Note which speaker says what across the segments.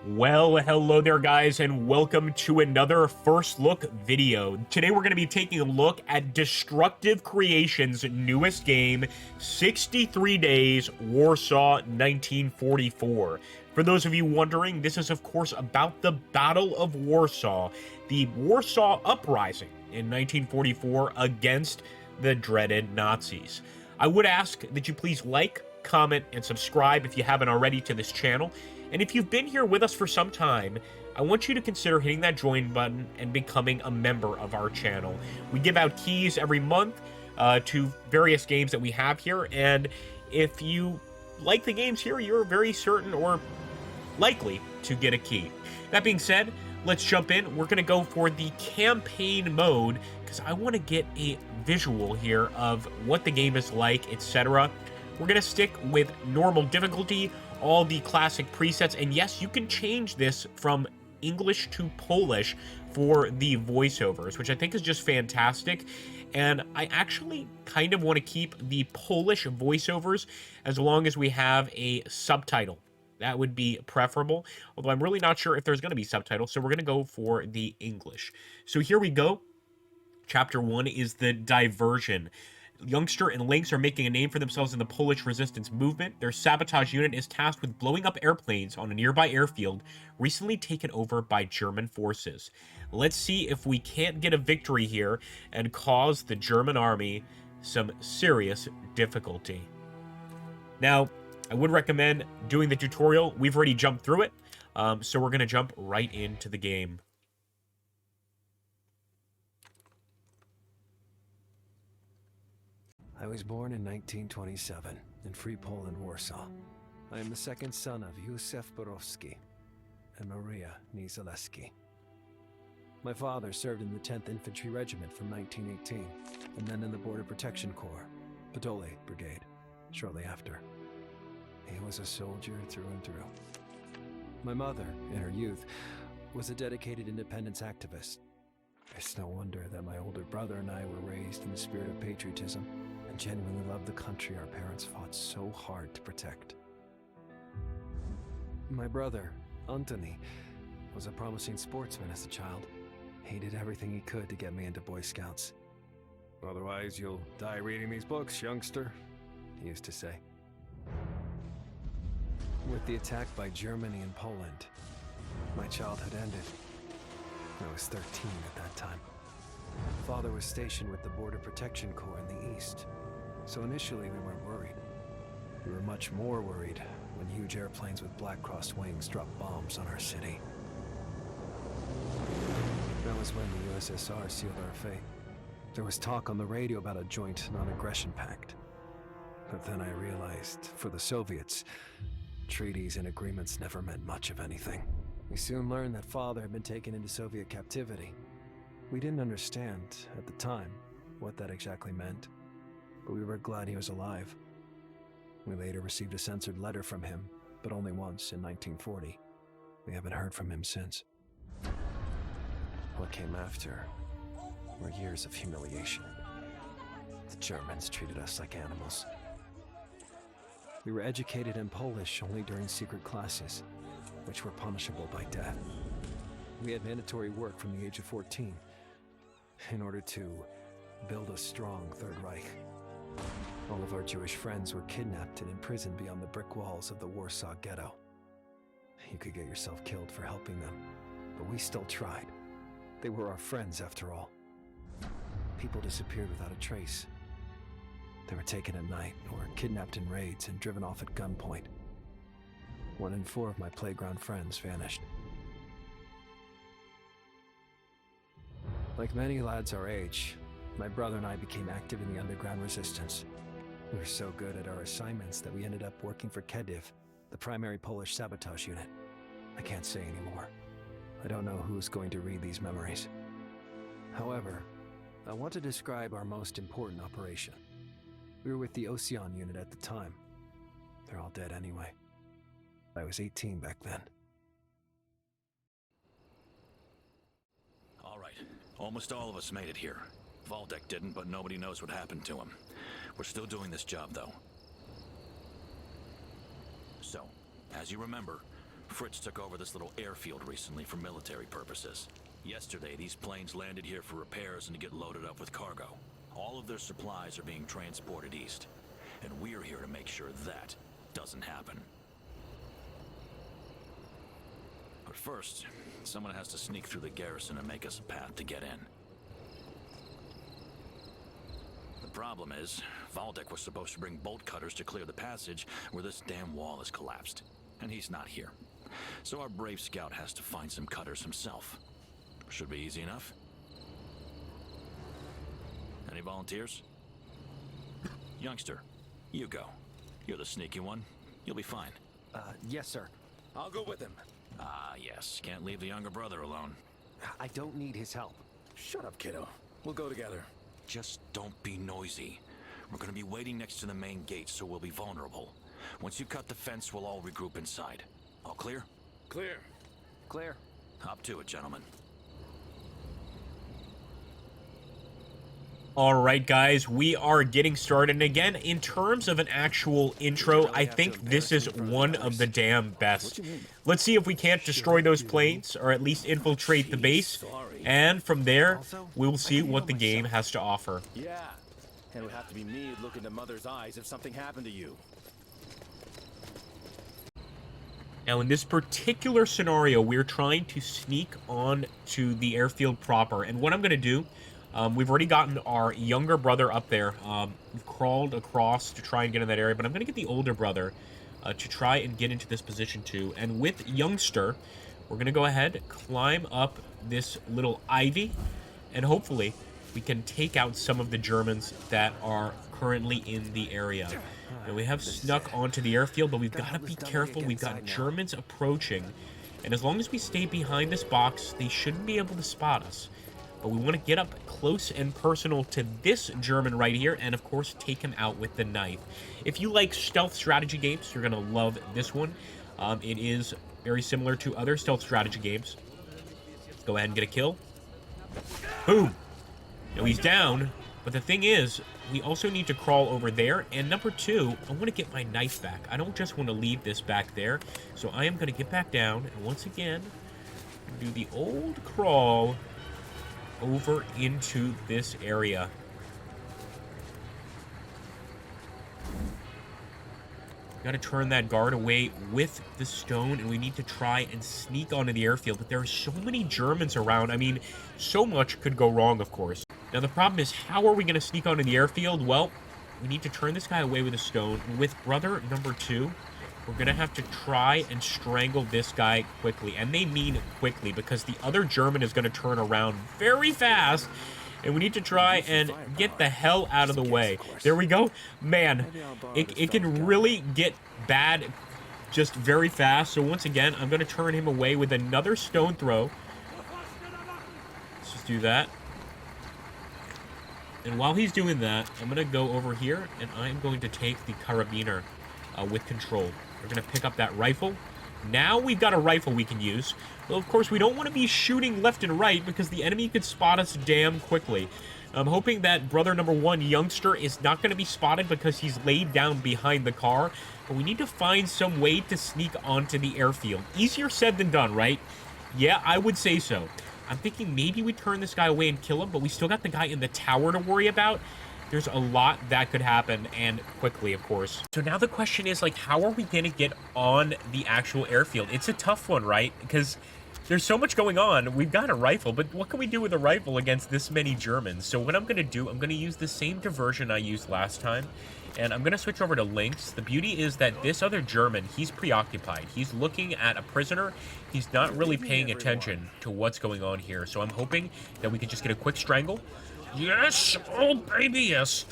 Speaker 1: Well, hello there guys, and welcome to another First Look video. Today we're going to be taking a look at Destructive Creations' newest game, 63 Days, Warsaw 1944. For those of you wondering, this is of course about the Battle of Warsaw, the Warsaw Uprising in 1944 against the dreaded Nazis. I would ask that you please like, comment, and subscribe if you haven't already to this channel. And if you've been here with us for some time, I want you to consider hitting that join button and becoming a member of our channel. We give out keys every month to various games that we have here, and if you like the games here, you're very certain or likely to get a key. That being said, let's jump in. We're going to go for the campaign mode because I want to get a visual here of what the game is like, etc. We're going to stick with normal difficulty, all the classic presets, and yes, you can change this from English to Polish for the voiceovers, which I think is just fantastic. And I actually kind of want to keep the Polish voiceovers as long as we have a subtitle. That would be preferable, although I'm really not sure if there's going to be subtitles, so we're going to go for the English. So here we go. Chapter 1 is the Diversion. Youngster and Lynx are making a name for themselves in the Polish resistance movement. Their sabotage unit is tasked with blowing up airplanes on a nearby airfield recently taken over by German forces. Let's see if we can't get a victory here and cause the German army some serious difficulty. Now, I would recommend doing the tutorial. We've already jumped through it, so we're going to jump right into the game.
Speaker 2: I was born in 1927 in Free Poland, Warsaw. I am the second son of Józef Borowski and Maria Niezaleski. My father served in the 10th Infantry Regiment from 1918, and then in the Border Protection Corps, Podole Brigade, shortly after. He was a soldier through and through. My mother, in her youth, was a dedicated independence activist. It's no wonder that my older brother and I were raised in the spirit of patriotism and genuinely loved the country our parents fought so hard to protect. My brother, Antoni, was a promising sportsman as a child. He did everything he could to get me into Boy Scouts. "Otherwise, you'll die reading these books, youngster," he used to say. With the attack by Germany and Poland, my childhood ended. I was 13 at that time. Father was stationed with the Border Protection Corps in the east, so initially we weren't worried. We were much more worried when huge airplanes with Black Cross wings dropped bombs on our city. That was when the USSR sealed our fate. There was talk on the radio about a joint non-aggression pact. But then I realized, for the Soviets, treaties and agreements never meant much of anything. We soon learned that Father had been taken into Soviet captivity. We didn't understand, at the time, what that exactly meant, but we were glad he was alive. We later received a censored letter from him, but only once in 1940. We haven't heard from him since. What came after were years of humiliation. The Germans treated us like animals. We were educated in Polish only during secret classes, which were punishable by death. We had mandatory work from the age of 14 in order to build a strong Third Reich. All of our Jewish friends were kidnapped and imprisoned beyond the brick walls of the Warsaw Ghetto. You could get yourself killed for helping them, but we still tried. They were our friends after all. People disappeared without a trace. They were taken at night or kidnapped in raids and driven off at gunpoint. 1 in 4 of my playground friends vanished. Like many lads our age, my brother and I became active in the underground resistance. We were so good at our assignments that we ended up working for Kiev, the primary Polish sabotage unit. I can't say anymore. I don't know who's going to read these memories. However, I want to describe our most important operation. We were with the Ocean unit at the time. They're all dead anyway. I was 18 back then.
Speaker 3: All right. Almost all of us made it here. Valdek didn't, but nobody knows what happened to him. We're still doing this job, though. So, as you remember, Fritz took over this little airfield recently for military purposes. Yesterday, these planes landed here for repairs and to get loaded up with cargo. All of their supplies are being transported east. And we're here to make sure that doesn't happen. But first, someone has to sneak through the garrison and make us a path to get in. The problem is, Valdek was supposed to bring bolt cutters to clear the passage where this damn wall has collapsed. And he's not here. So our brave scout has to find some cutters himself. Should be easy enough. Any volunteers? Youngster, you go. You're the sneaky one. You'll be fine.
Speaker 2: Yes, sir.
Speaker 4: I'll go with him.
Speaker 3: Ah, yes. Can't leave the younger brother alone.
Speaker 2: I don't need his help.
Speaker 4: Shut up, kiddo. We'll go together.
Speaker 3: Just don't be noisy. We're gonna be waiting next to the main gate, so we'll be vulnerable. Once you cut the fence, we'll all regroup inside. All clear?
Speaker 4: Clear.
Speaker 2: Clear.
Speaker 3: Hop to it, gentlemen.
Speaker 1: All right, guys, we are getting started. And again, in terms of an actual intro, I think this is one of the damn best. Let's see if we can't destroy those planes, or at least infiltrate the base. And from there, we will see what the game has to offer.
Speaker 4: Yeah. And it would have to be me who'd look into Mother's eyes if something happened to you.
Speaker 1: Now, in this particular scenario, we're trying to sneak on to the airfield proper. And what I'm going to do, we've already gotten our younger brother up there. We've crawled across to try and get in that area, but I'm going to get the older brother to try and get into this position too. And with youngster, we're going to go ahead, climb up this little ivy, and hopefully we can take out some of the Germans that are currently in the area. And we have snuck onto the airfield, but we've got to be careful. We've got Germans approaching. And as long as we stay behind this box, they shouldn't be able to spot us. But we want to get up close and personal to this German right here, and of course take him out with the knife. If you like stealth strategy games, you're going to love this one. It is very similar to other stealth strategy games. Let's go ahead and get a kill. Boom! Now he's down, but the thing is, we also need to crawl over there. And number two, I want to get my knife back. I don't just want to leave this back there. So I am going to get back down, and once again, do the old crawl over into this area. Got to turn that guard away with the stone, and we need to try and sneak onto the airfield. But there are so many Germans around. I mean, so much could go wrong, of course. Now, the problem is, how are we going to sneak onto the airfield? Well, we need to turn this guy away with a stone. With brother number two, we're going to have to try and strangle this guy quickly. And they mean quickly, because the other German is going to turn around very fast. And we need to try and get the hell out of the way. There we go. Man, it can really get bad just very fast. So once again, I'm going to turn him away with another stone throw. Let's just do that. And while he's doing that, I'm going to go over here, and I'm going to take the carabiner with control. We're going to pick up that rifle. Now we've got a rifle we can use. Well, of course, we don't want to be shooting left and right because the enemy could spot us damn quickly. I'm hoping that brother number one, youngster, is not going to be spotted because he's laid down behind the car. But we need to find some way to sneak onto the airfield. Easier said than done, right? Yeah, I would say so. I'm thinking maybe we turn this guy away and kill him, but we still got the guy in the tower to worry about. There's a lot that could happen, and quickly, of course. So now the question is, like, how are we going to get on the actual airfield? It's a tough one, right? Because there's so much going on. We've got a rifle, but what can we do with a rifle against this many Germans? So what I'm going to do, I'm going to use the same diversion I used last time, and I'm going to switch over to Lynx. The beauty is that this other German, he's preoccupied. He's looking at a prisoner. He's not really paying attention to what's going on here. So I'm hoping that we can just get a quick strangle. Yes! Oh, baby, yes!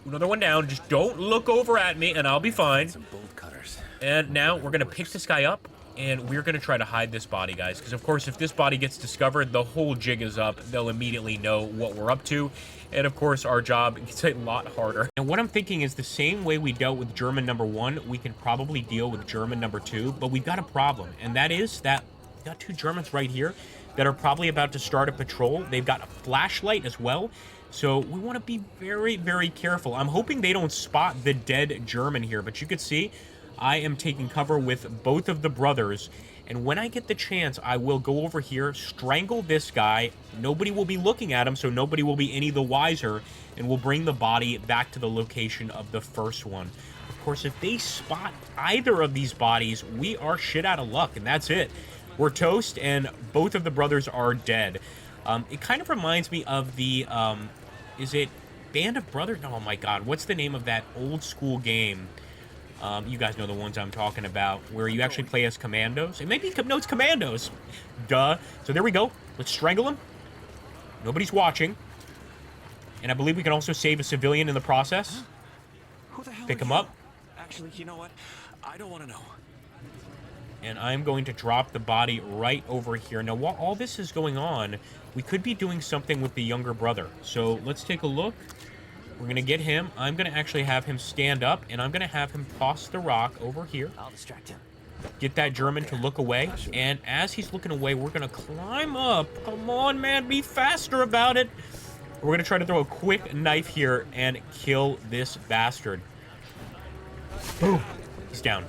Speaker 1: Another one down. Just don't look over at me, and I'll be fine.
Speaker 4: Some bolt cutters.
Speaker 1: And now we're going to pick this guy up, and we're going to try to hide this body, guys. Because, of course, if this body gets discovered, the whole jig is up. They'll immediately know what we're up to. And, of course, our job gets a lot harder. And what I'm thinking is the same way we dealt with German number one, we can probably deal with German number two. But we've got a problem, and that is that we've got two Germans right here that are probably about to start a patrol. They've got a flashlight as well. So we want to be very, very careful. I'm hoping they don't spot the dead German here, but you could see I am taking cover with both of the brothers. And when I get the chance, I will go over here, strangle this guy. Nobody will be looking at him, so nobody will be any the wiser. And we'll bring the body back to the location of the first one. Of course, if they spot either of these bodies, we are shit out of luck, and that's it. We're toast, and both of the brothers are dead. It kind of reminds me of the, is it Band of Brothers? Oh my god, what's the name of that old school game? You guys know the ones I'm talking about, where you actually play as commandos. It may be, no, it's commandos. Duh. So there we go. Let's strangle him. Nobody's watching. And I believe we can also save a civilian in the process.
Speaker 3: Who the hell
Speaker 1: Pick
Speaker 3: are
Speaker 1: him
Speaker 3: you?
Speaker 1: up.
Speaker 3: Actually, you know what? I don't want to know.
Speaker 1: And I'm going to drop the body right over here. Now, while all this is going on, we could be doing something with the younger brother. So let's take a look. We're going to get him. I'm going to actually have him stand up, and I'm going to have him toss the rock over here.
Speaker 4: I'll distract him.
Speaker 1: Get that German to look away. And as he's looking away, we're going to climb up. Come on, man. Be faster about it. We're going to try to throw a quick knife here and kill this bastard. Boom. He's down.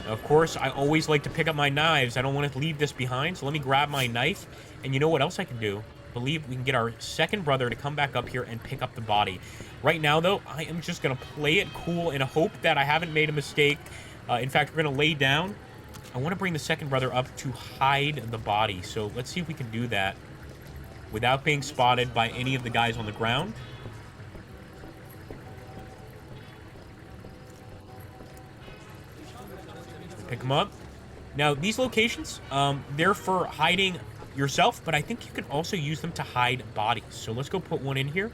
Speaker 1: Of course, I always like to pick up my knives. I don't want to leave this behind, so let me grab my knife. And you know what else I can do? I believe we can get our second brother to come back up here and pick up the body. Right now, though, I am just going to play it cool and hope that I haven't made a mistake. In fact, we're going to lay down. I want to bring the second brother up to hide the body. So let's see if we can do that without being spotted by any of the guys on the ground. Pick them up. Now, these locations, they're for hiding yourself, but I think you can also use them to hide bodies. So let's go put one in here.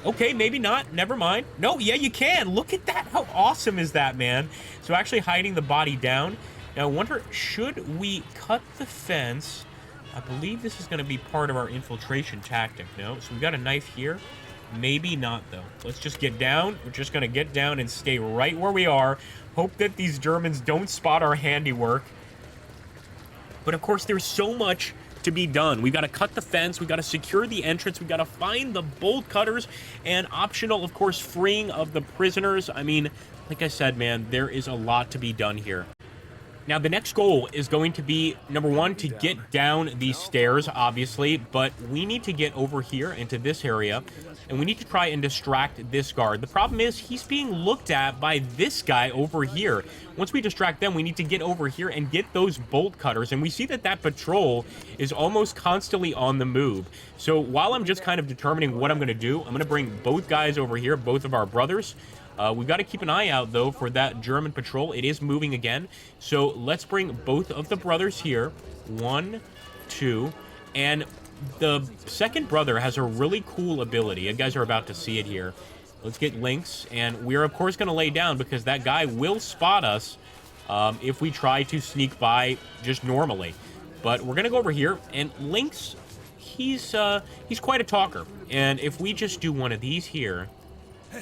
Speaker 1: Okay, maybe not. Never mind. No, yeah, you can. Look at that. How awesome is that, man? So actually hiding the body down. Now, I wonder, should we cut the fence? I believe this is going to be part of our infiltration tactic. No? So we've got a knife here. Maybe not, though. Let's just get down. We're just going to get down and stay right where we are. Hope that these Germans don't spot our handiwork. But, of course, there's so much to be done. We've got to cut the fence. We've got to secure the entrance. We've got to find the bolt cutters. And optional, of course, freeing of the prisoners. I mean, like I said, man, there is a lot to be done here. Now, the next goal is going to be, number one, to get down these stairs, obviously, but we need to get over here into this area, and we need to try and distract this guard. The problem is he's being looked at by this guy over here. Once we distract them, we need to get over here and get those bolt cutters, and we see that that patrol is almost constantly on the move. So while I'm just kind of determining what I'm going to do, I'm going to bring both guys over here, both of our brothers. We've got to keep an eye out, though, for that German patrol. It is moving again. So let's bring both of the brothers here. 1, 2, and the second brother has a really cool ability. You guys are about to see it here. Let's get Lynx, and we're, of course, going to lay down because that guy will spot us if we try to sneak by just normally. But we're going to go over here, and Lynx, he's quite a talker. And if we just do one of these here...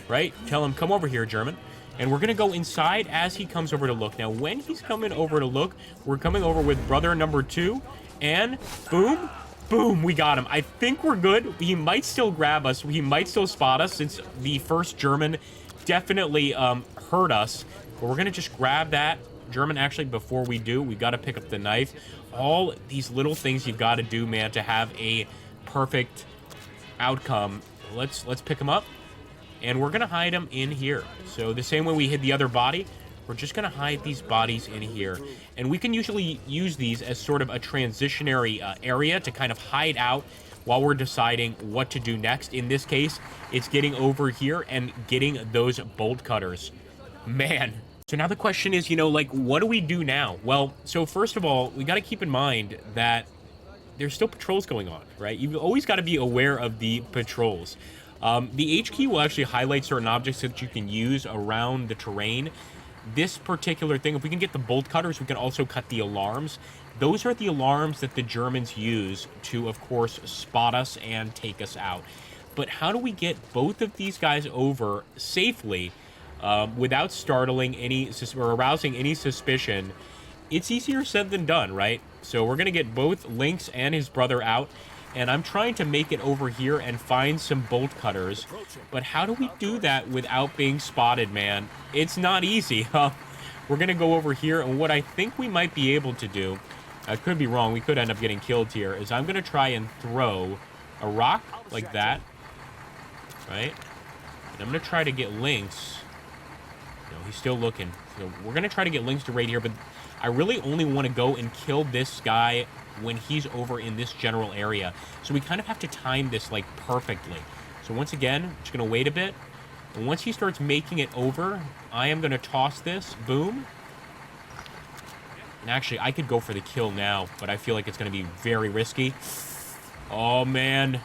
Speaker 1: Right? Tell him, come over here, German. And we're going to go inside as he comes over to look. Now, when he's coming over to look, we're coming over with brother number 2. And boom, boom, we got him. I think we're good. He might still grab us. He might still spot us since the first German definitely hurt us. But we're going to just grab that German. Actually, before we do, we've got to pick up the knife. All these little things you've got to do, man, to have a perfect outcome. Let's pick him up. And we're going to hide them in here. So the same way we hid the other body, we're just going to hide these bodies in here. And we can usually use these as sort of a transitionary area to kind of hide out while we're deciding what to do next. In this case, it's getting over here and getting those bolt cutters. Man. So now the question is, you know, like, what do we do now? Well, so first of all, we got to keep in mind that there's still patrols going on, right? You've always got to be aware of the patrols. The H key will actually highlight certain objects that you can use around the terrain. This particular thing, if we can get the bolt cutters, we can also cut the alarms. Those are the alarms that the Germans use to, of course, spot us and take us out. But how do we get both of these guys over safely without startling any or arousing any suspicion? It's easier said than done, right? So we're going to get both Lynx and his brother out. And I'm trying to make it over here and find some bolt cutters. But how do we do that without being spotted, man? It's not easy. we're going to go over here, and what I think we might be able to do, I could be wrong, we could end up getting killed here, is I'm going to try and throw a rock like that, right? And I'm going to try to get Lynx. No, he's still looking. So we're going to try to get Lynx to raid here, but I really only want to go and kill this guy when he's over in this general area. So we kind of have to time this, like, perfectly. So once again, just going to wait a bit. And once he starts making it over, I am going to toss this. Boom. And actually, I could go for the kill now, but I feel like it's going to be very risky. Oh, man.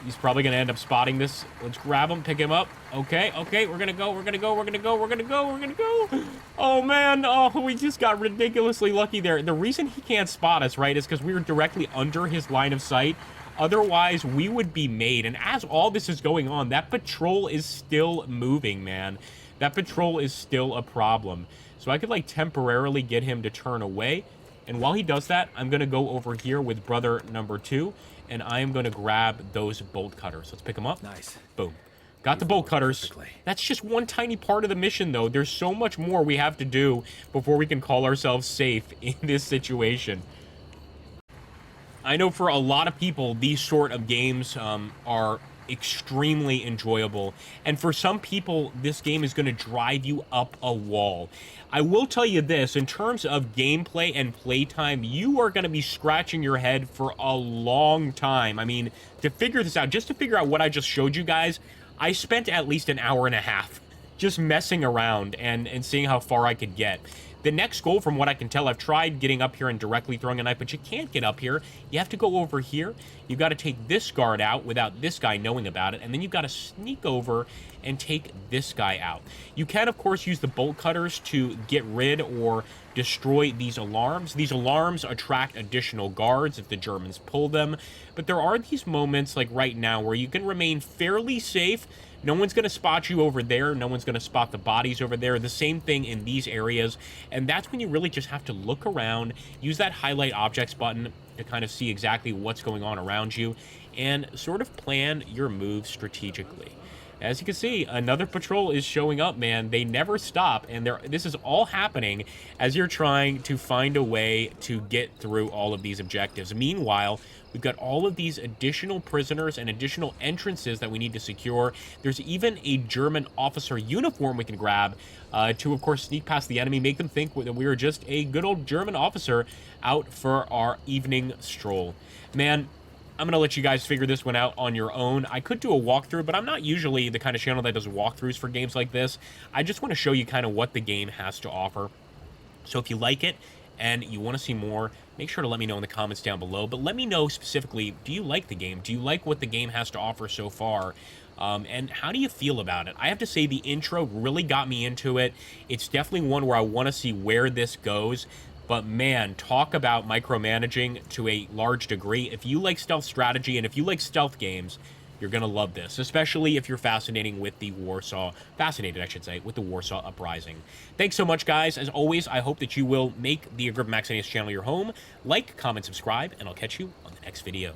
Speaker 1: He's probably going to end up spotting this. Let's grab him, pick him up. Okay, we're going to go, we're going to go, we're going to go, we're going to go, we're going to go. Oh, man. Oh, we just got ridiculously lucky there. The reason he can't spot us, right, is because we were directly under his line of sight. Otherwise, we would be made. And as all this is going on, that patrol is still moving, man. That patrol is still a problem. So I could, like, temporarily get him to turn away. And while he does that, I'm going to go over here with brother number 2. And I am going to grab those bolt cutters. Let's pick them up.
Speaker 2: Nice.
Speaker 1: Boom. Got the bolt cutters. That's just one tiny part of the mission, though. There's so much more we have to do before we can call ourselves safe in this situation. I know for a lot of people, these sort of games are extremely enjoyable. And for some people, this game is going to drive you up a wall. I will tell you this, in terms of gameplay and playtime, you are going to be scratching your head for a long time. I mean, to figure this out, just to figure out what I just showed you guys, I spent at least an hour and a half just messing around and seeing how far I could get. The next goal, from what I can tell, I've tried getting up here and directly throwing a knife, but you can't get up here. You have to go over here. You've got to take this guard out without this guy knowing about it, and then you've got to sneak over and take this guy out. You can, of course, use the bolt cutters to get rid or destroy these alarms. These alarms attract additional guards if the Germans pull them, but there are these moments, like right now, where you can remain fairly safe. No one's going to spot you over there. No one's going to spot the bodies over there. The same thing in these areas. And that's when you really just have to look around, use that highlight objects button to kind of see exactly what's going on around you, and sort of plan your moves strategically. As you can see, another patrol is showing up, man. They never stop, and this is all happening as you're trying to find a way to get through all of these objectives. Meanwhile, we've got all of these additional prisoners and additional entrances that we need to secure. There's even a German officer uniform we can grab to, of course, sneak past the enemy, make them think that we are just a good old German officer out for our evening stroll. Man, I'm going to let you guys figure this one out on your own. I could do a walkthrough, but I'm not usually the kind of channel that does walkthroughs for games like this. I just want to show you kind of what the game has to offer. So if you like it and you want to see more, make sure to let me know in the comments down below. But let me know specifically, do you like the game? Do you like what the game has to offer so far? And how do you feel about it? I have to say the intro really got me into it. It's definitely one where I want to see where this goes. But man, talk about micromanaging to a large degree. If you like stealth strategy and if you like stealth games, you're going to love this, especially if you're fascinated, I should say, with the Warsaw Uprising. Thanks so much, guys. As always, I hope that you will make the Agrippa Maxenius channel your home. Like, comment, subscribe, and I'll catch you on the next video.